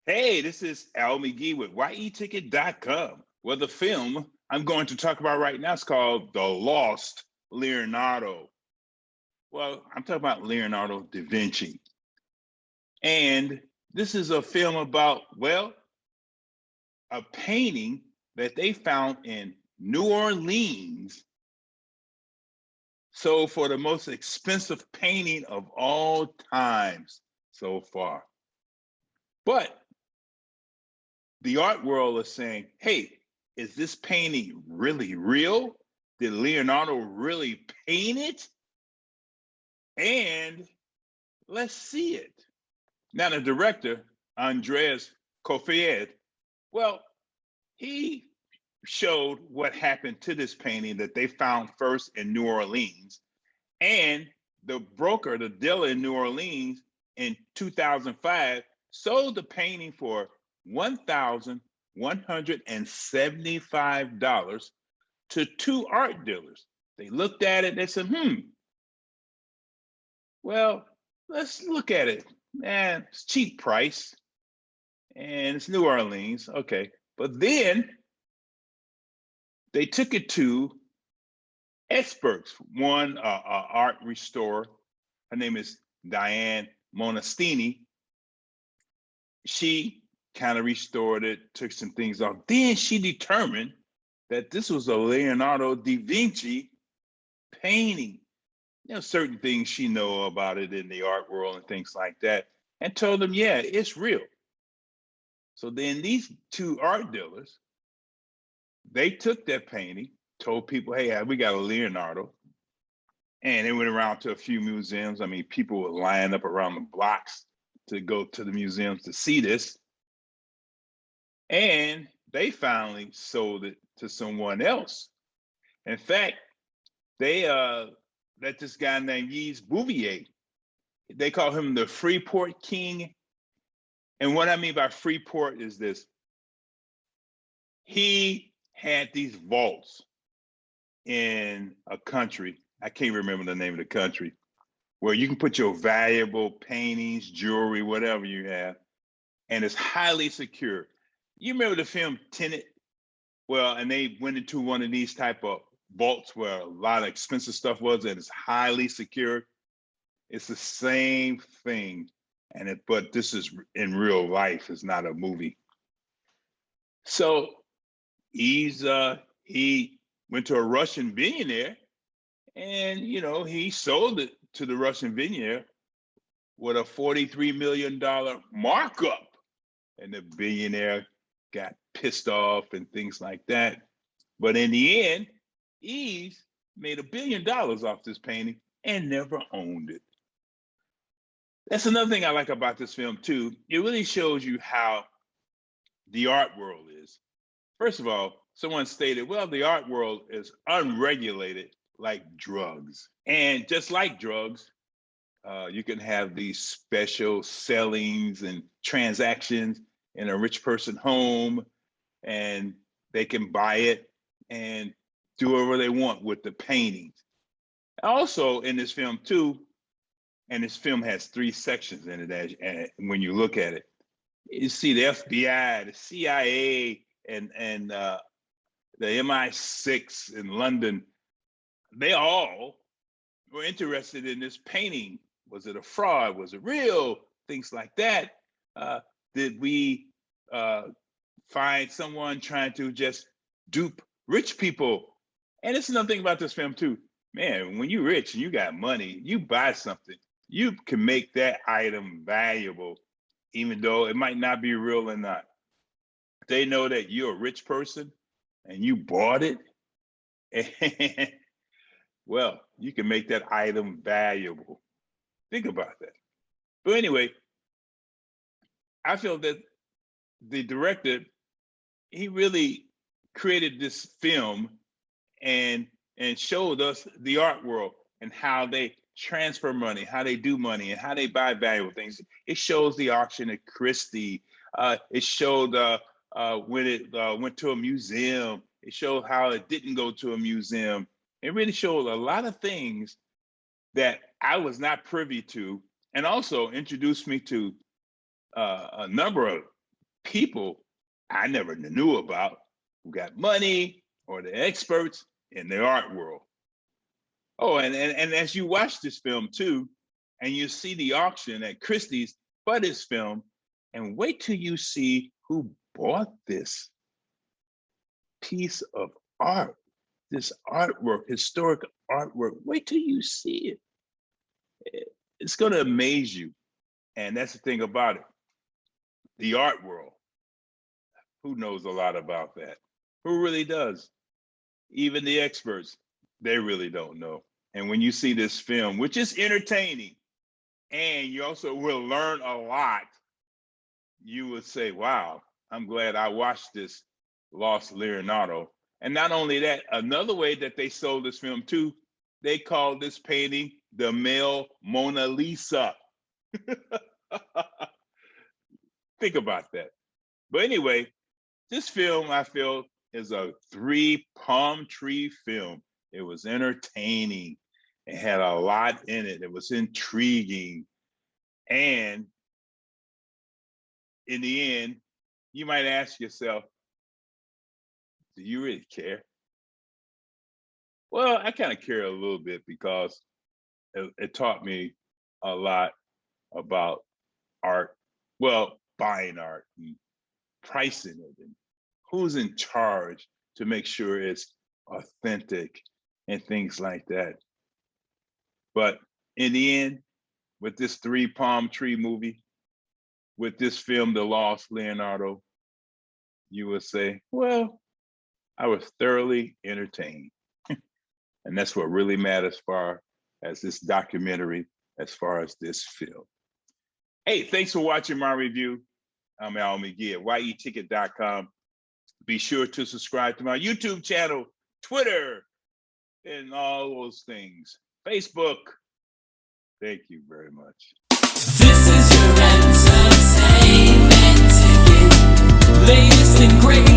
Hey, this is Al McGee with YETicket.com. Well, the film I'm going to talk about right now is called The Lost Leonardo. Well, I'm talking about Leonardo da Vinci. And this is a film about, well, a painting that they found in New Orleans. So, for the most expensive painting of all times so far. But the art world is saying, hey, is this painting really real? Did Leonardo really paint it? And let's see it. Now, the director, Andres Cofied, well, he showed what happened to this painting that they found first in New Orleans. And the broker, the dealer in New Orleans in 2005, sold the painting for $1,175 to two art dealers. They looked at it, they said, well, let's look at it. Man, it's cheap price and it's New Orleans. Okay. But then they took it to experts. One, art restorer, her name is Diane Monastini. She kind of restored it, took some things off. Then she determined that this was a Leonardo da Vinci painting. Certain things she know about it in the art world and things like that, and told them, yeah, it's real. So then these two art dealers, they took that painting, told people, hey, we got a Leonardo. And they went around to a few museums. I mean, people were lining up around the blocks to go to the museums to see this. And they finally sold it to someone else. In fact, they let this guy named Yves Bouvier, they call him the Freeport King. And what I mean by Freeport is this. He had these vaults in a country, I can't remember the name of the country, where you can put your valuable paintings, jewelry, whatever you have, and it's highly secure. You remember the film Tenet? Well, and they went into one of these type of vaults where a lot of expensive stuff was, and it's highly secure. It's the same thing, but this is in real life. It's not a movie. So he went to a Russian billionaire, and he sold it to the Russian billionaire with a $43 million markup, and the billionaire got pissed off and things like that. But in the end, Yves made $1 billion off this painting and never owned it. That's another thing I like about this film too. It really shows you how the art world is. First of all, someone stated, well, the art world is unregulated like drugs. And just like drugs, you can have these special sellings and transactions in a rich person's home, and they can buy it and do whatever they want with the paintings. Also in this film too, and this film has 3 sections in it, and when you look at it, you see the FBI, the CIA, and the MI6 in London. They all were interested in this painting. Was it a fraud? Was it real? Things like that. Did we find someone trying to just dupe rich people? And it's another thing about this film too. Man, when you're rich and you got money, you buy something, you can make that item valuable, even though it might not be real or not. They know that you're a rich person and you bought it, and well, you can make that item valuable. Think about that. But anyway, I feel that the director, he really created this film and showed us the art world and how they transfer money, how they do money, and how they buy valuable things. It shows the auction at Christie. It showed when it went to a museum. It showed how it didn't go to a museum. It really showed a lot of things that I was not privy to, and also introduced me to a number of people I never knew about who got money or the experts in the art world. Oh, and as you watch this film too, and you see the auction at Christie's for this film, and wait till you see who bought this piece of art, this artwork, historic artwork. Wait till you see it. It's going to amaze you. And that's the thing about it. The art world, who knows a lot about that? Who really does? Even the experts, they really don't know. And when you see this film, which is entertaining, and you also will learn a lot, you would say, wow, I'm glad I watched this Lost Leonardo. And not only that, another way that they sold this film too, they called this painting the male Mona Lisa. Think about that. But anyway, this film, I feel, is a 3 palm tree film. It was entertaining. It had a lot in it. It was intriguing. And in the end, you might ask yourself, do you really care? Well, I kind of care a little bit because it taught me a lot about art. Well, buying art and pricing it and who's in charge to make sure it's authentic and things like that. But in the end, with this 3 palm tree movie, with this film, The Lost Leonardo, you would say, well, I was thoroughly entertained. And that's what really matters as far as this documentary, as far as this film. Hey, thanks for watching my review. I'm Al McGee at yeticket.com. Be sure to subscribe to my YouTube channel, Twitter, and all those things. Facebook. Thank you very much. This is your entertainment ticket. Latest and greatest.